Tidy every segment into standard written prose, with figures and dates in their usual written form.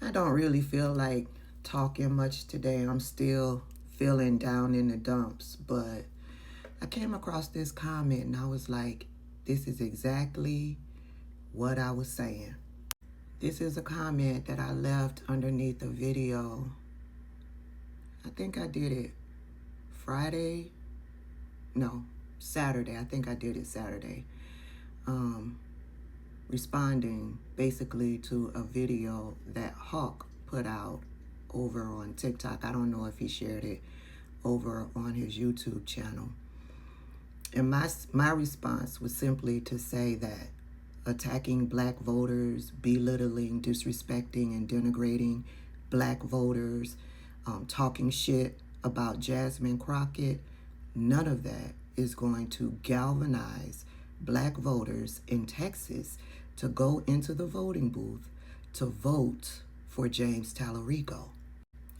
I don't really feel like talking much today. I'm still feeling down in the dumps, but I came across this comment and I was like, this is exactly what I was saying. This is a comment that I left underneath a video. I think I did it Saturday. I think I did it Saturday. Responding basically to a video that Hawk put out over on TikTok. I don't know if he shared it over on his YouTube channel. And my response was simply to say that attacking black voters, belittling, disrespecting, and denigrating black voters, talking shit about Jasmine Crockett, none of that is going to galvanize black voters in Texas to go into the voting booth to vote for James Talarico.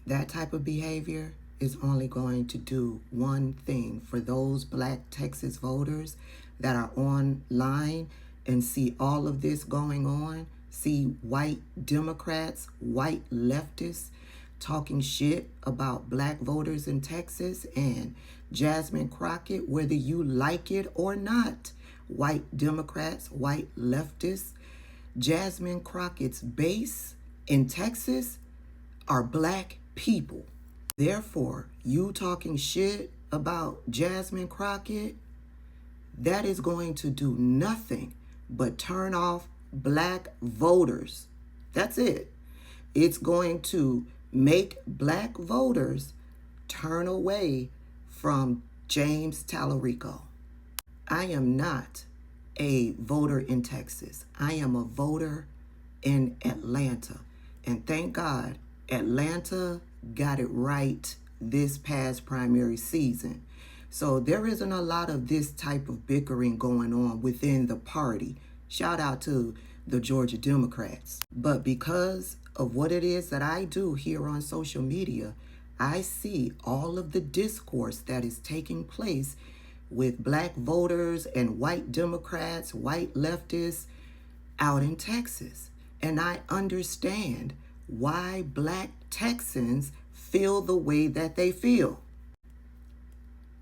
That type of behavior is only going to do one thing for those black Texas voters that are online and see all of this going on, see white Democrats, white leftists talking shit about black voters in Texas and Jasmine Crockett, whether you like it or not. White Democrats, white leftists, Jasmine Crockett's base in Texas are black people. Therefore, you talking shit about Jasmine Crockett, that is going to do nothing but turn off black voters. That's it. It's going to make black voters turn away from James Talarico. I am not a voter in Texas. I am a voter in Atlanta. And thank God, Atlanta got it right this past primary season. So there isn't a lot of this type of bickering going on within the party. Shout out to the Georgia Democrats. But because of what it is that I do here on social media, I see all of the discourse that is taking place with black voters and white Democrats, white leftists out in Texas. And I understand why black Texans feel the way that they feel.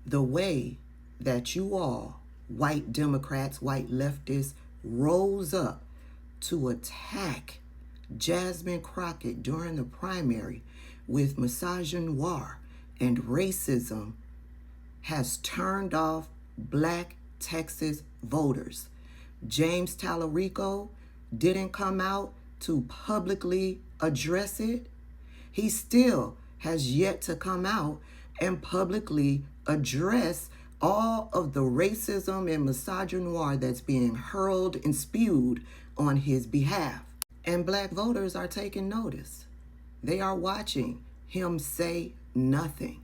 The way that you all, white Democrats, white leftists, rose up to attack Jasmine Crockett during the primary with misogynoir and racism has turned off black Texas voters. James Talarico didn't come out to publicly address it. He still has yet to come out and publicly address all of the racism and misogynoir that's being hurled and spewed on his behalf. And black voters are taking notice. They are watching him say nothing.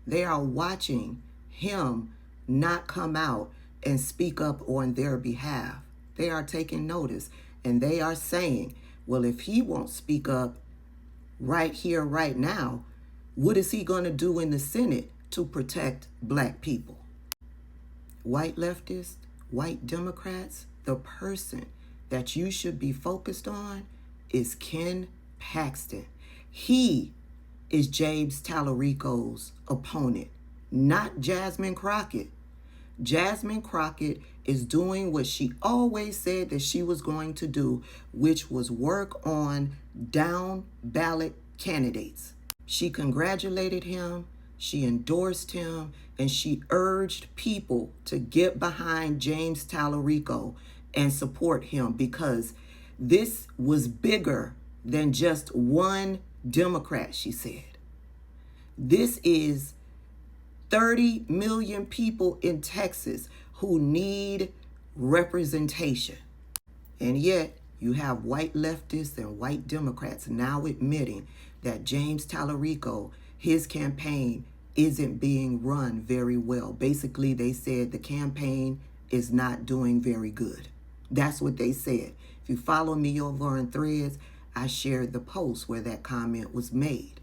They are watching him not come out and speak up on their behalf. They are taking notice and they are saying, well, if he won't speak up right here, right now, what is he going to do in the Senate to protect black people? White leftists, white Democrats, the person that you should be focused on is Ken Paxton. He is James Talarico's opponent, not Jasmine Crockett. Jasmine Crockett is doing what she always said that she was going to do, which was work on down ballot candidates. She congratulated him, she endorsed him, and she urged people to get behind James Talarico and support him because this was bigger than just one Democrat, she said. This is 30 million people in Texas who need representation. And yet you have white leftists and white Democrats now admitting that James Talarico, his campaign isn't being run very well. Basically, they said the campaign is not doing very good. That's what they said. If you follow me over on Threads, I shared the post where that comment was made.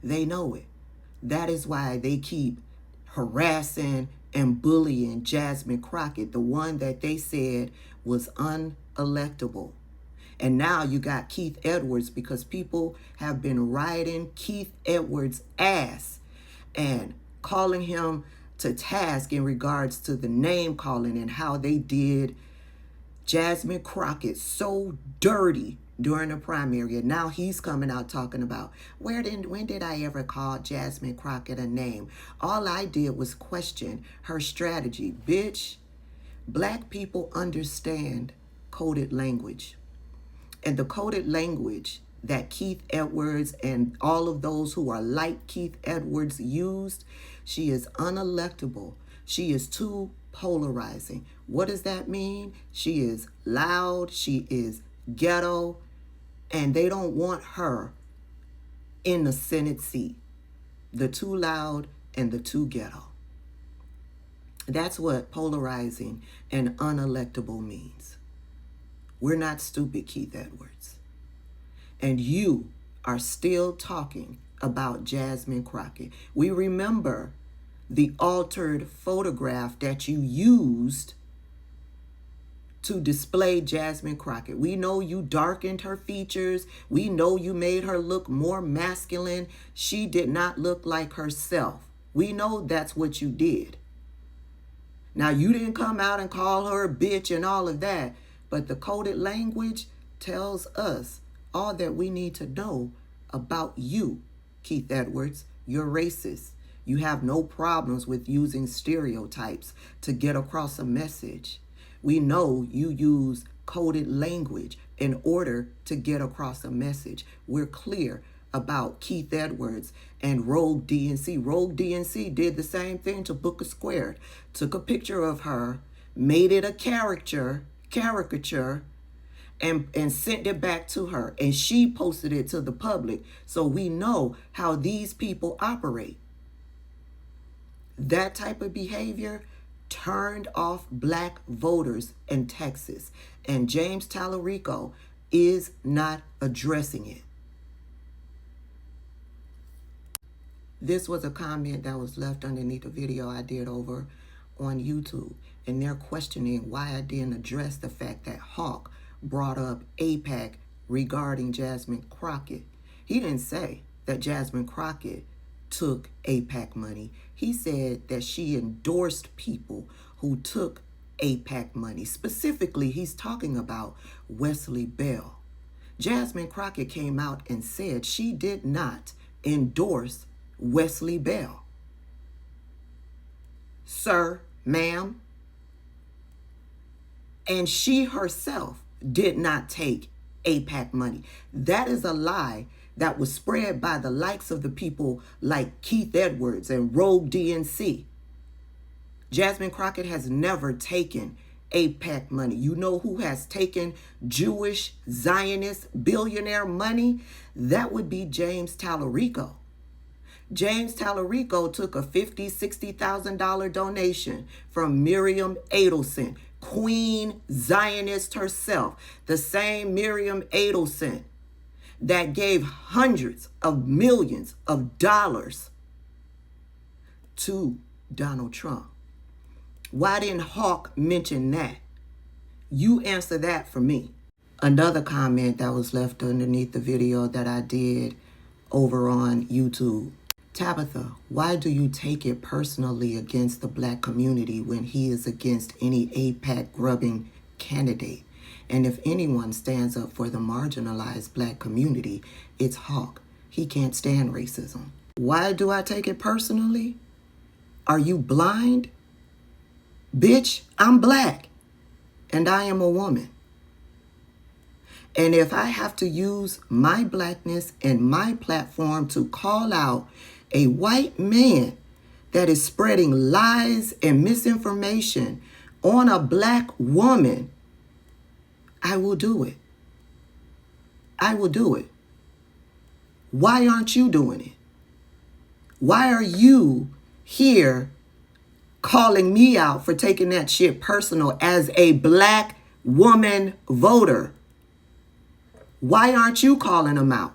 They know it. That is why they keep harassing and bullying Jasmine Crockett, the one that they said was unelectable. And now you got Keith Edwards, because people have been riding Keith Edwards' ass and calling him to task in regards to the name calling and how they did Jasmine Crockett so dirty during the primary. And now he's coming out talking about, when did I ever call Jasmine Crockett a name? All I did was question her strategy. Bitch, black people understand coded language. And the coded language that Keith Edwards and all of those who are like Keith Edwards used, she is unelectable. She is too polarizing. What does that mean? She is loud, she is ghetto, and they don't want her in the Senate seat. The too loud and the too ghetto. That's what polarizing and unelectable means. We're not stupid, Keith Edwards. And you are still talking about Jasmine Crockett. We remember the altered photograph that you used to display Jasmine Crockett. We know you darkened her features. We know you made her look more masculine. She did not look like herself. We know that's what you did. Now, you didn't come out and call her a bitch and all of that, but the coded language tells us all that we need to know about you, Keith Edwards. You're racist. You have no problems with using stereotypes to get across a message. We know you use coded language in order to get across a message. We're clear about Keith Edwards and Rogue DNC. Rogue DNC did the same thing to Booker Squared. Took a picture of her, made it a caricature, and sent it back to her. And she posted it to the public. So we know how these people operate. That type of behavior turned off black voters in Texas. And James Talarico is not addressing it. This was a comment that was left underneath a video I did over on YouTube. And they're questioning why I didn't address the fact that Hawk brought up AIPAC regarding Jasmine Crockett. He didn't say that Jasmine Crockett took AIPAC money. He said that she endorsed people who took AIPAC money. Specifically, he's talking about Wesley Bell. Jasmine Crockett came out and said she did not endorse Wesley Bell. Sir, ma'am. And she herself did not take AIPAC money. That is a lie that was spread by the likes of the people like Keith Edwards and Rogue DNC. Jasmine Crockett has never taken AIPAC money. You know who has taken Jewish Zionist billionaire money? That would be James Talarico. James Talarico took a $50,000, $60,000 donation from Miriam Adelson, Queen Zionist herself, the same Miriam Adelson that gave hundreds of millions of dollars to Donald Trump. Why didn't Hawk mention that? You answer that for me. Another comment that was left underneath the video that I did over on YouTube. Tabitha, why do you take it personally against the black community when he is against any AIPAC grubbing candidate? And if anyone stands up for the marginalized black community, it's Hawk. He can't stand racism. Why do I take it personally? Are you blind? Bitch, I'm black and I am a woman. And if I have to use my blackness and my platform to call out a white man that is spreading lies and misinformation on a black woman, I will do it. I will do it. Why aren't you doing it? Why are you here calling me out for taking that shit personal as a black woman voter? Why aren't you calling them out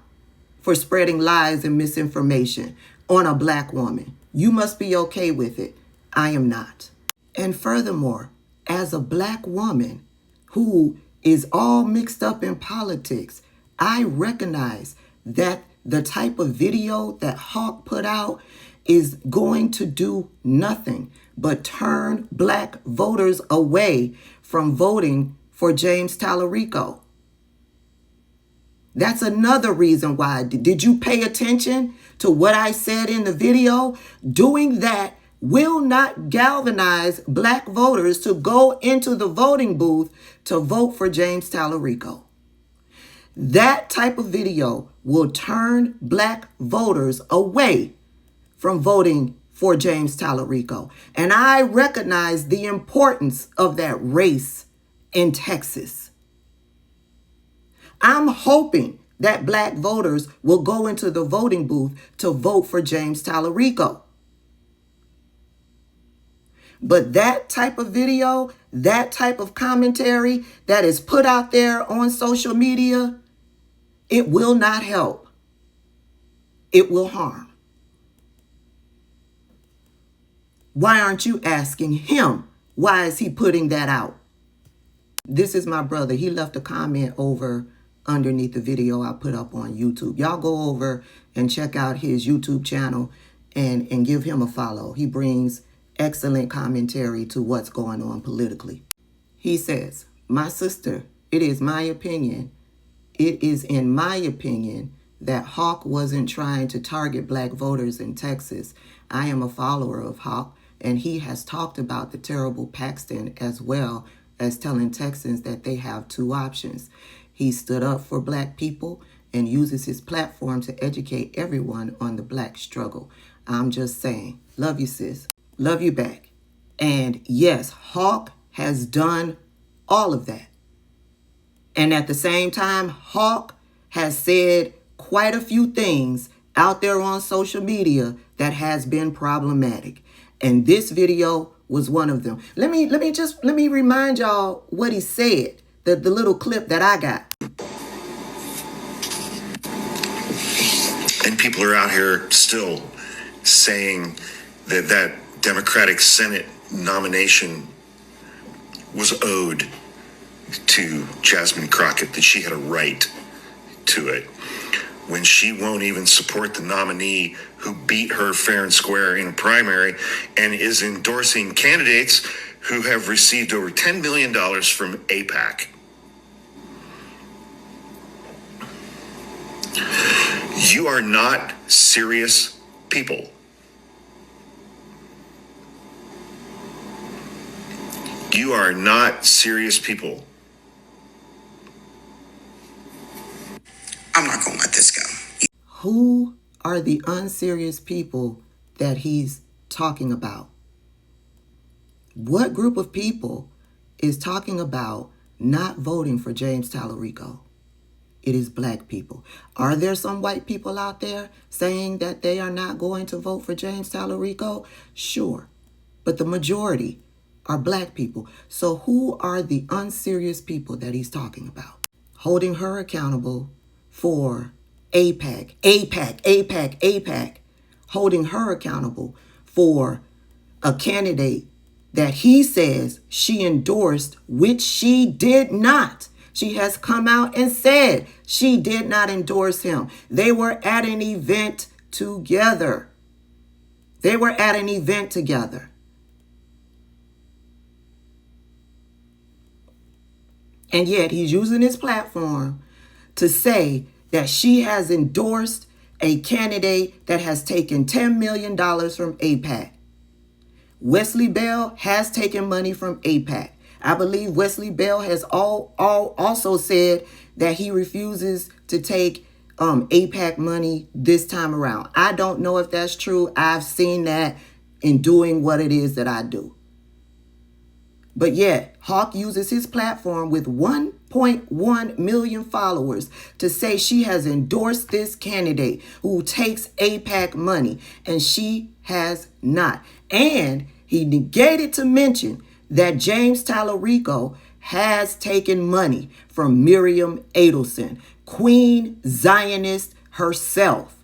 for spreading lies and misinformation on a black woman? You must be okay with it. I am not. And furthermore, as a black woman who is all mixed up in politics. I recognize that the type of video that Hawk put out is going to do nothing but turn black voters away from voting for James Talarico. That's another reason why. Did you pay attention to what I said in the video? Doing that will not galvanize black voters to go into the voting booth to vote for James Talarico. That type of video will turn black voters away from voting for James Talarico. And I recognize the importance of that race in Texas. I'm hoping that black voters will go into the voting booth to vote for James Talarico. But that type of video, that type of commentary that is put out there on social media, it will not help. It will harm. Why aren't you asking him? Why is he putting that out? This is my brother. He left a comment over underneath the video I put up on YouTube. Y'all go over and check out his YouTube channel and give him a follow. He brings excellent commentary to what's going on politically. He says, "My sister, it is my opinion. It is in my opinion that Hawk wasn't trying to target black voters in Texas. I am a follower of Hawk, and he has talked about the terrible Paxton as well as telling Texans that they have two options. He stood up for black people and uses his platform to educate everyone on the black struggle. I'm just saying, love you, sis. Love you back." And yes, Hawk has done all of that. And at the same time, Hawk has said quite a few things out there on social media that has been problematic. And this video was one of them. Let me remind y'all what he said, the little clip that I got. And people are out here still saying that that Democratic Senate nomination was owed to Jasmine Crockett, that she had a right to it, when she won't even support the nominee who beat her fair and square in a primary and is endorsing candidates who have received over $10 million from AIPAC. You are not serious people. You are not serious people. I'm not going to let this go. Who are the unserious people that he's talking about? What group of people is talking about not voting for James Talarico? It is black people. Are there some white people out there saying that they are not going to vote for James Talarico? Sure. But the majority are black people. So who are the unserious people that he's talking about? Holding her accountable for AIPAC. Holding her accountable for a candidate that he says she endorsed, which she did not. She has come out and said she did not endorse him. They were at an event together. And yet he's using his platform to say that she has endorsed a candidate that has taken $10 million from AIPAC. Wesley Bell has taken money from AIPAC. I believe Wesley Bell has also said that he refuses to take AIPAC money this time around. I don't know if that's true. I've seen that in doing what it is that I do. But yet, Hawk uses his platform with 1.1 million followers to say she has endorsed this candidate who takes AIPAC money, and she has not. And he negated to mention that James Talarico has taken money from Miriam Adelson, Queen Zionist herself.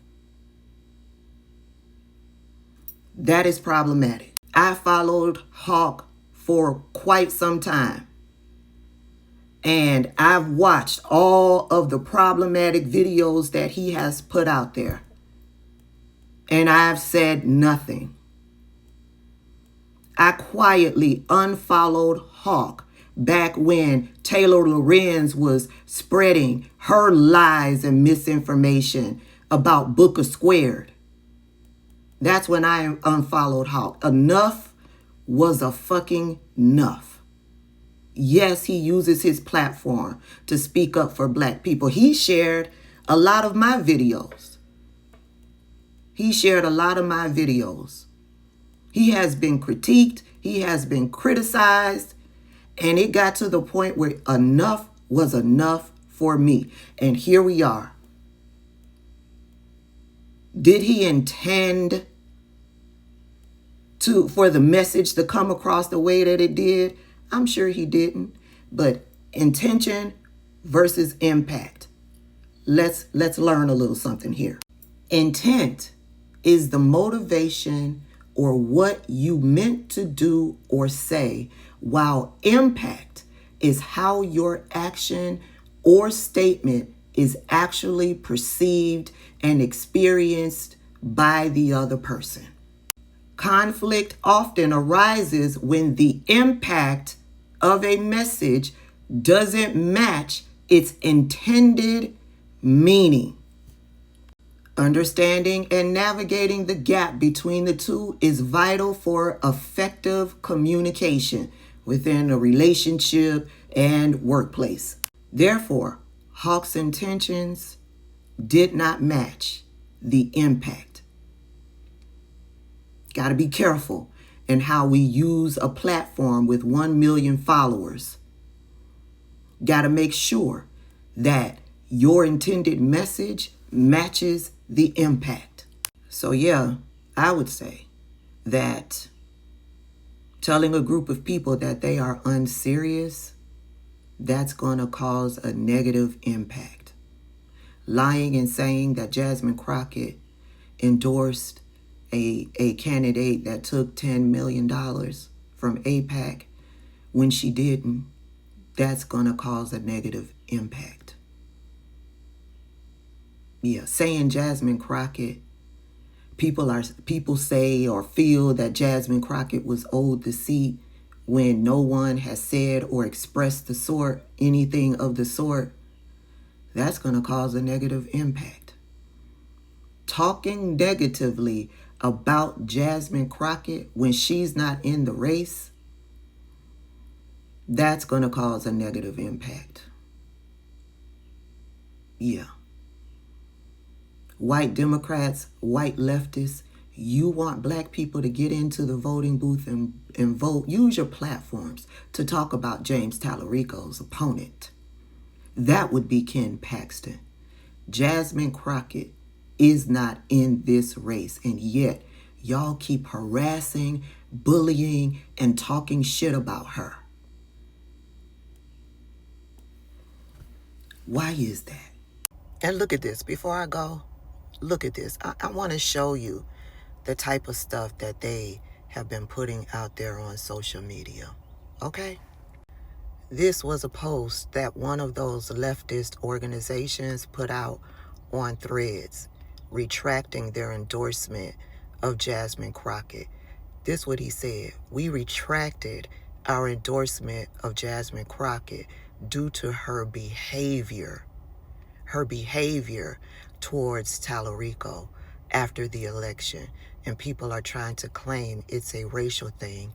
That is problematic. I followed Hawk for quite some time. And I've watched all of the problematic videos that he has put out there. And I've said nothing. I quietly unfollowed Hawk back when Taylor Lorenz was spreading her lies and misinformation about Booker Squared. That's when I unfollowed Hawk. Enough was a fucking enough. Yes, he uses his platform to speak up for black people. He shared a lot of my videos. He has been critiqued. He has been criticized. And it got to the point where enough was enough for me. And here we are. Did he intend for the message to come across the way that it did? I'm sure he didn't. But intention versus impact. Let's learn a little something here. Intent is the motivation or what you meant to do or say, while impact is how your action or statement is actually perceived and experienced by the other person. Conflict often arises when the impact of a message doesn't match its intended meaning. Understanding and navigating the gap between the two is vital for effective communication within a relationship and workplace. Therefore, Hawk's intentions did not match the impact. Got to be careful in how we use a platform with 1 million followers. Got to make sure that your intended message matches the impact. So yeah, I would say that telling a group of people that they are unserious, that's going to cause a negative impact. Lying and saying that Jasmine Crockett endorsed a candidate that took $10 million from AIPAC when she didn't, that's going to cause a negative impact. Yeah, saying Jasmine Crockett, people say or feel that Jasmine Crockett was owed the seat when no one has said or expressed anything of the sort, that's going to cause a negative impact. Talking negatively about Jasmine Crockett when she's not in the race, that's going to cause a negative impact. Yeah. White Democrats, white leftists, you want black people to get into the voting booth and vote. Use your platforms to talk about James Talarico's opponent. That would be Ken Paxton. Jasmine Crockett is not in this race, and yet y'all keep harassing, bullying, and talking shit about her. Why is that? And look at this. Before I go, look at this. I want to show you the type of stuff that they have been putting out there on social media. Okay? This was a post that one of those leftist organizations put out on Threads, retracting their endorsement of Jasmine Crockett. This is what he said. We retracted our endorsement of Jasmine Crockett due to her behavior towards Talarico after the election. And people are trying to claim it's a racial thing,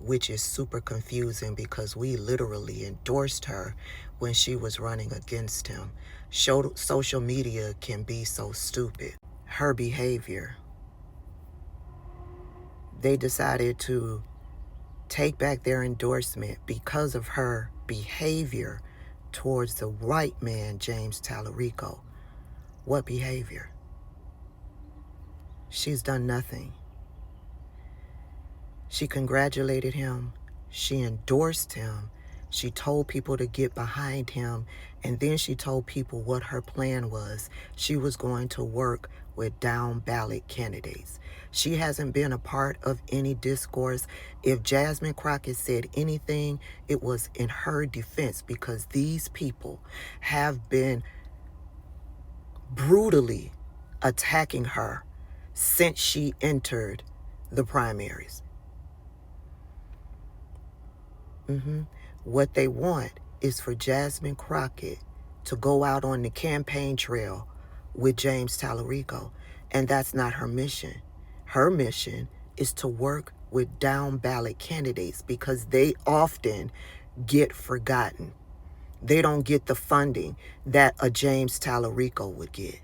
which is super confusing because we literally endorsed her when she was running against him. Social media can be so stupid. Her behavior. They decided to take back their endorsement because of her behavior towards the white man, James Talarico. What behavior? She's done nothing. She congratulated him. She endorsed him. She told people to get behind him And then she told people what her plan was. She was going to work with down ballot candidates. She hasn't been a part of any discourse. If Jasmine Crockett said anything, it was in her defense, because these people have been brutally attacking her since she entered the primaries. What they want is for Jasmine Crockett to go out on the campaign trail with James Talarico, and that's not her mission. Her mission is to work with down ballot candidates, because they often get forgotten. They don't get the funding that a James Talarico would get.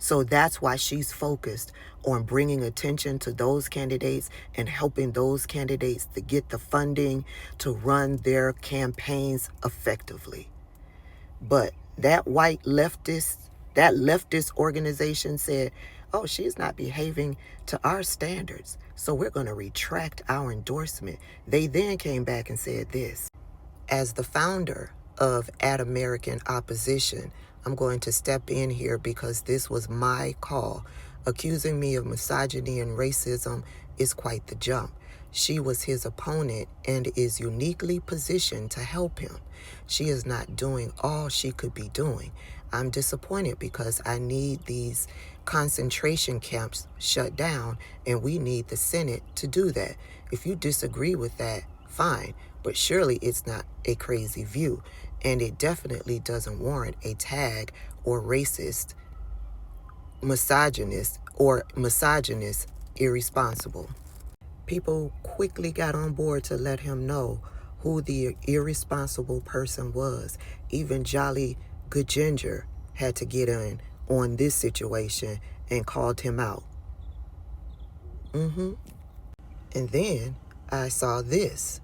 So that's why she's focused on bringing attention to those candidates and helping those candidates to get the funding to run their campaigns effectively. But that leftist organization said, oh, she's not behaving to our standards, so we're going to retract our endorsement. They then came back and said this: as the founder of Ad American Opposition, I'm going to step in here because this was my call. Accusing me of misogyny and racism is quite the jump. She was his opponent and is uniquely positioned to help him. She is not doing all she could be doing. I'm disappointed because I need these concentration camps shut down, and we need the Senate to do that. If you disagree with that, fine, but surely it's not a crazy view, and it definitely doesn't warrant a tag or racist, misogynist, irresponsible. People quickly got on board to let him know who the irresponsible person was. Even Jolly Good Ginger had to get in on this situation and called him out. And then I saw this.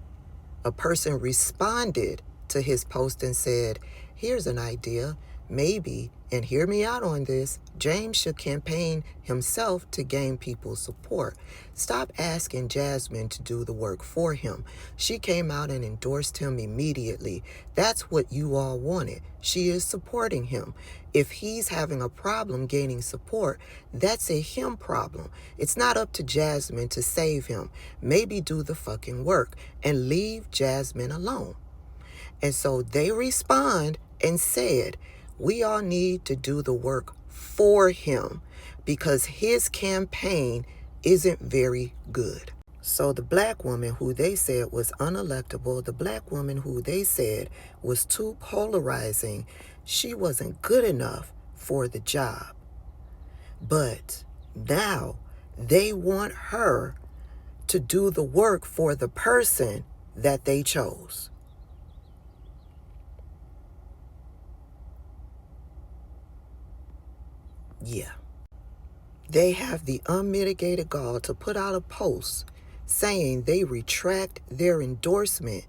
A person responded to his post and said, here's an idea. Maybe, and hear me out on this, James should campaign himself to gain people's support. Stop asking Jasmine to do the work for him. She came out and endorsed him immediately. That's what you all wanted. She is supporting him. If he's having a problem gaining support, that's a him problem. It's not up to Jasmine to save him. Maybe do the fucking work and leave Jasmine alone. And so they respond and said, we all need to do the work for him because his campaign isn't very good. So the black woman who they said was unelectable, the black woman who they said was too polarizing, she wasn't good enough for the job. But now they want her to do the work for the person that they chose. Yeah. They have the unmitigated gall to put out a post saying they retract their endorsement,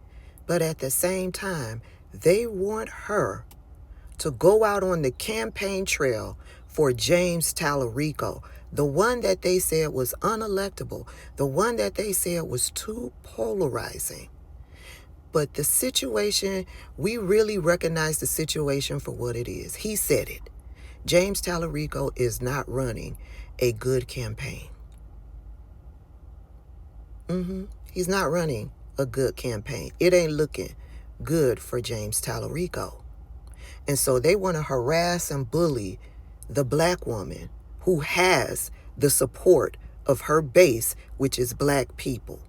but at the same time, they want her to go out on the campaign trail for James Talarico, the one that they said was unelectable, the one that they said was too polarizing. But the situation, we really recognize the situation for what it is. He said it. James Talarico is not running a good campaign. He's not running a good campaign. It ain't looking good for James Talarico. And so they want to harass and bully the black woman who has the support of her base, which is black people.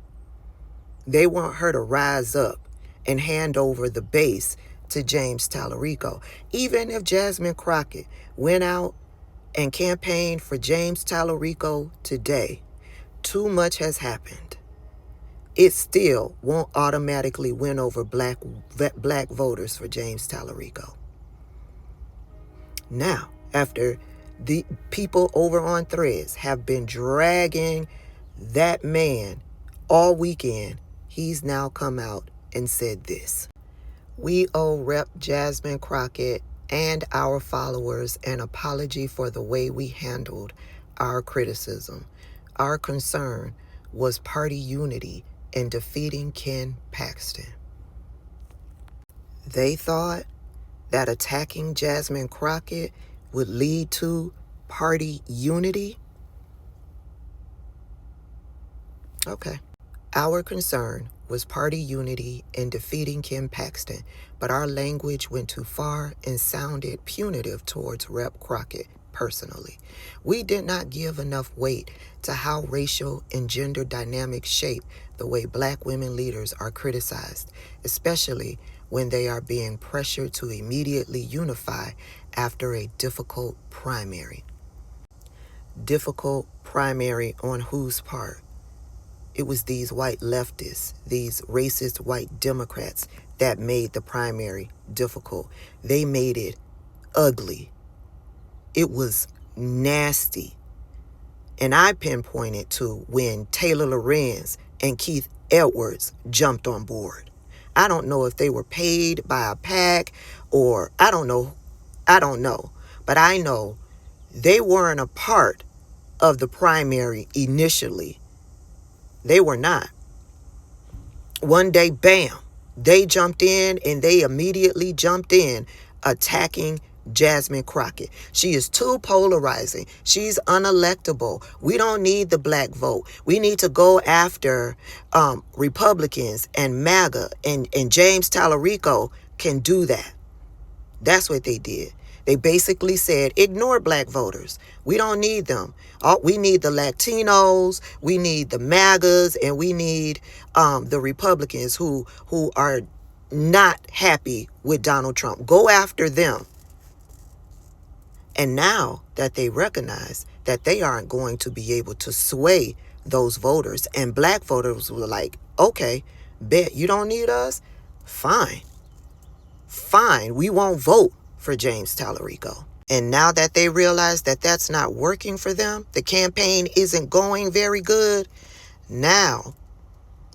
They want her to rise up and hand over the base to James Talarico. Even if Jasmine Crockett went out and campaigned for James Talarico today, too much has happened. It still won't automatically win over black voters for James Talarico. Now, after the people over on Threads have been dragging that man all weekend, he's now come out and said this. We owe Rep. Jasmine Crockett and our followers an apology for the way we handled our criticism. Our concern was party unity and defeating Ken Paxton. They thought that attacking Jasmine Crockett would lead to party unity? Okay. Our concern was party unity in defeating Kim Paxton, but our language went too far and sounded punitive towards Rep. Crockett personally. We did not give enough weight to how racial and gender dynamics shape the way Black women leaders are criticized, especially when they are being pressured to immediately unify after a difficult primary. Difficult primary on whose part? It was these white leftists, these racist white Democrats that made the primary difficult. They made it ugly. It was nasty. And I pinpointed to when Taylor Lorenz and Keith Edwards jumped on board. I don't know if they were paid by a PAC or I don't know. But I know they weren't a part of the primary initially. They were not. One day, bam, they jumped in and they immediately jumped in attacking Jasmine Crockett. She is too polarizing. She's unelectable. We don't need the Black vote. We need to go after Republicans and MAGA, and James Talarico can do that. That's what they did. They basically said, ignore Black voters. We don't need them. We need the Latinos, we need the MAGAs, and we need the Republicans who are not happy with Donald Trump. Go after them. And now that they recognize that they aren't going to be able to sway those voters, and Black voters were like, okay, bet you don't need us? Fine, we won't vote for James Talarico. And now that they realize that that's not working for them, the campaign isn't going very good, now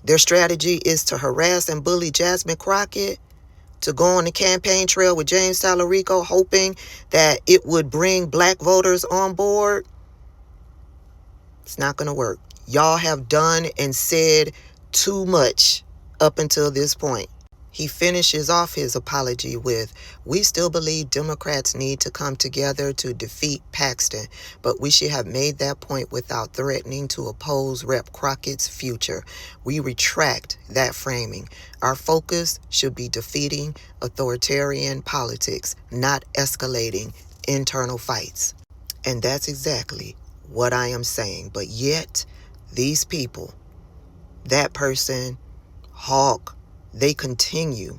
their strategy is to harass and bully Jasmine Crockett, to go on the campaign trail with James Talarico, hoping that it would bring Black voters on board. It's not going to work. Y'all have done and said too much up until this point. He finishes off his apology with, we still believe Democrats need to come together to defeat Paxton, but we should have made that point without threatening to oppose Rep. Crockett's future. We retract that framing. Our focus should be defeating authoritarian politics, not escalating internal fights. And that's exactly what I am saying. But yet, these people, that person, Hawk, they continue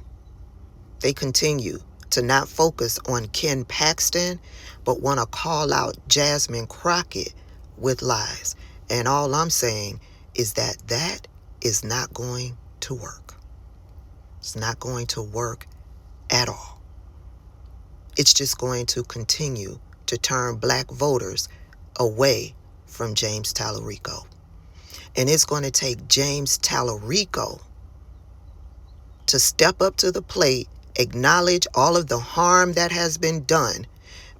to not focus on Ken Paxton, but want to call out Jasmine Crockett with lies. And all I'm saying is that is not going to work. It's not going to work at all. It's just going to continue to turn Black voters away from James Talarico. And it's going to take James Talarico to step up to the plate, acknowledge all of the harm that has been done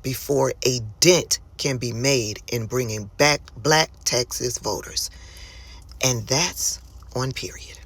before a dent can be made in bringing back Black Texas voters. And that's on period.